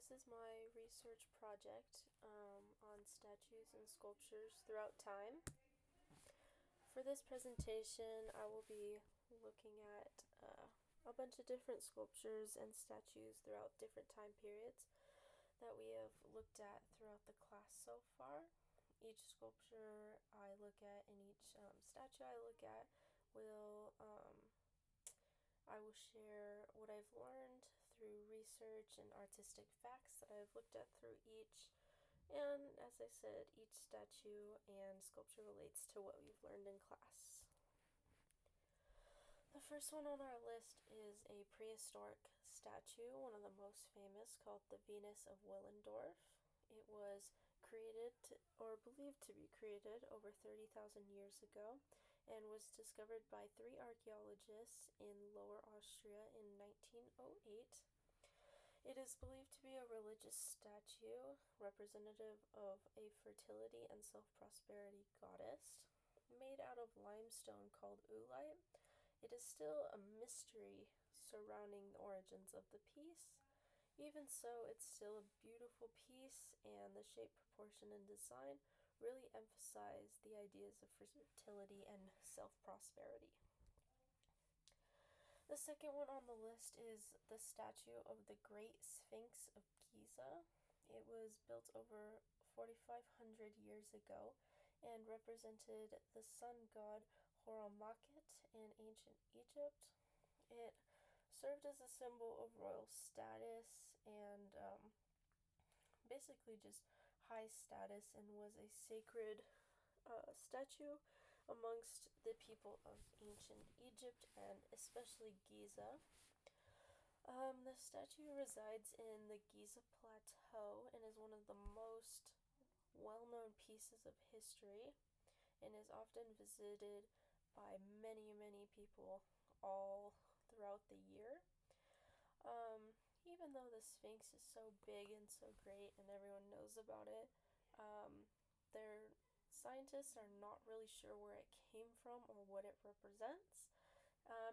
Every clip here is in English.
this is my research project on statues and sculptures throughout time. For this presentation, I will be looking at a bunch of different sculptures and statues throughout different time periods that we have looked at throughout the class so far. Each sculpture I look at and each statue I look at I will share what I've learned through research and artistic facts that I've looked at through each. And as I said, each statue and sculpture relates to what we've learned in class. The first one on our list is a prehistoric statue, one of the most famous, called the Venus of Willendorf. It was created, or believed to be created, over 30,000 years ago, and was discovered by 3 archaeologists in Lower Austria in 1908. It is believed to be a religious statue representative of a fertility and self-prosperity goddess, made out of limestone called oolite. It is still a mystery surrounding the origins of the piece. Even so, it's still a beautiful piece, and the shape, proportion, and design really emphasize the ideas of fertility and self-prosperity. The second one on the list is the statue of the Great Sphinx of Giza. It was built over 4,500 years ago and represented the sun god Horemheb in ancient Egypt. It served as a symbol of royal status and basically just high status, and was a sacred statue amongst the people of ancient Egypt and especially Giza. The statue resides in the Giza Plateau and is one of the most well-known pieces of history, and is often visited by many people all throughout the year. Even though the Sphinx is so big and so great and everyone knows about it, their scientists are not really sure where it came from or what it represents.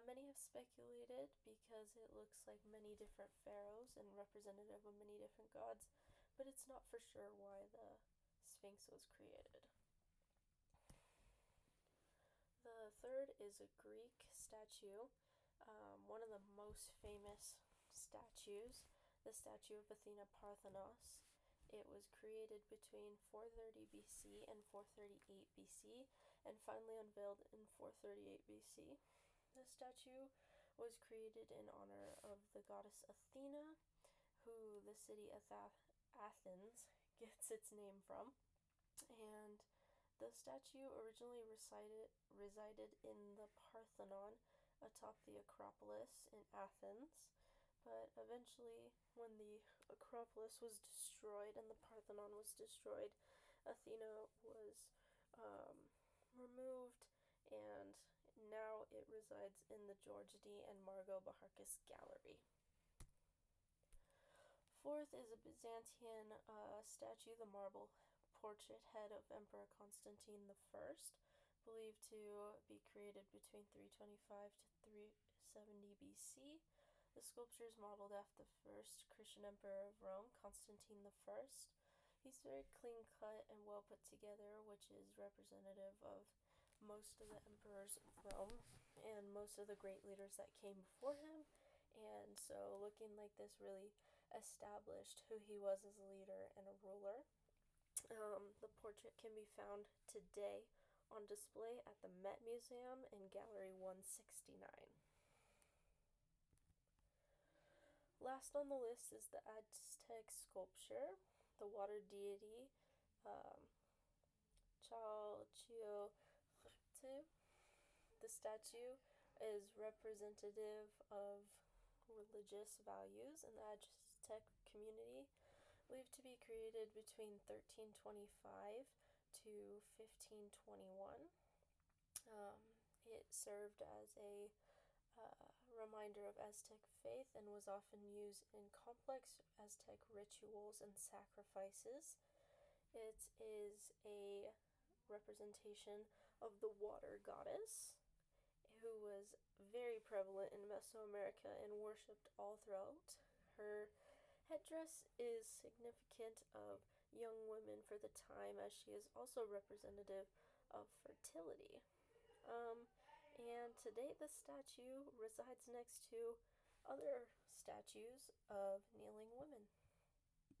Many have speculated because it looks like many different pharaohs and representative of many different gods, but it's not for sure why the Sphinx was created. The third is a Greek statue, one of the most famous statues, the statue of Athena Parthenos. It was created between 430 BC and 438 BC, and finally unveiled in 438 BC. The statue was created in honor of the goddess Athena, who the city of Athens gets its name from, and the statue originally resided in the Parthenon atop the Acropolis in Athens, but eventually, when the Acropolis was destroyed and the Parthenon was destroyed, Athena was removed, and now it resides in the George D. and Margot Baharkas Gallery. Fourth is a Byzantine statue, the marble portrait head of Emperor Constantine I, believed to be created between 325 to 370 BC. The sculpture is modeled after the first Christian emperor of Rome, Constantine I. He's very clean cut and well put together, which is representative of most of the emperors of Rome and most of the great leaders that came before him. And so looking like this really established who he was as a leader and a ruler. The portrait can be found today on display at the Met Museum in Gallery 169. Last on the list is the Aztec sculpture, the water deity Chalchihuitl. The statue is representative of religious values in the Aztec community, believed to be created between 1325 to 1521. It served as a reminder of Aztec faith and was often used in complex Aztec rituals and sacrifices. It is a representation of the water goddess, who was very prevalent in Mesoamerica and worshipped all throughout. Her head headdress is significant of young women for the time, as she is also representative of fertility. Um, and today the statue resides next to other statues of kneeling women.